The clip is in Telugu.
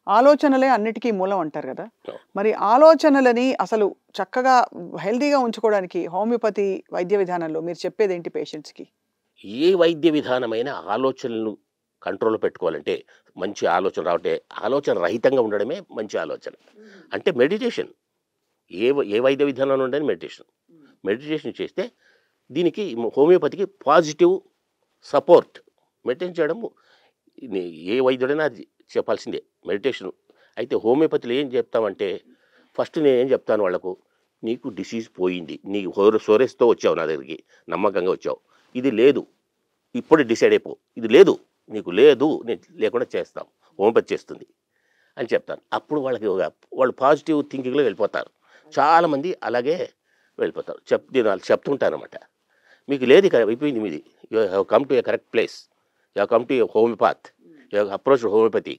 ఆలోచనలే అన్నిటికీ మూలం అంటారు కదా! మరి ఆలోచనలని అసలు చక్కగా హెల్తీగా ఉంచుకోవడానికి హోమియోపతి వైద్య విధానంలో మీరు చెప్పేదేంటి పేషెంట్స్‌కి? ఏ వైద్య విధానమైనా ఆలోచనలను కంట్రోల్‌లో పెట్టుకోవాలంటే, మంచి ఆలోచన రావటే ఆలోచన రహితంగా ఉండడమే మంచి ఆలోచన. అంటే మెడిటేషన్. ఏ వైద్య విధానంలో ఉండని మెడిటేషన్. మెడిటేషన్ చేస్తే దీనికి హోమియోపతికి పాజిటివ్ సపోర్ట్. మెయింటైన్ చేయడము ఏ వైద్యుడైనా అది చెప్పాల్సిందే మెడిటేషన్. అయితే హోమియోపతిలో ఏం చెప్తామంటే, ఫస్ట్ నేనేం చెప్తాను వాళ్ళకు, నీకు డిసీజ్ పోయింది. నీకు సోరెస్‌తో వచ్చావు నా దగ్గరికి, నమ్మకంగా వచ్చావు. ఇది లేదు. ఇప్పుడే డిసైడ్ అయిపో. ఇది లేదు. నీకు లేదు. నేను లేకుండా చేస్తాం. హోమియోపతి చేస్తుంది అని చెప్తాను. అప్పుడు వాళ్ళు పాజిటివ్ థింకింగ్‌లో వెళ్ళిపోతారు. చాలామంది అలాగే వెళ్ళిపోతారు. నేను వాళ్ళకి చెప్తుంటానన్నమాట. మీకు లేదు ఇక అయిపోయింది మీది. You have come to a correct place. You have come to a homeopath. You have approached homeopathy.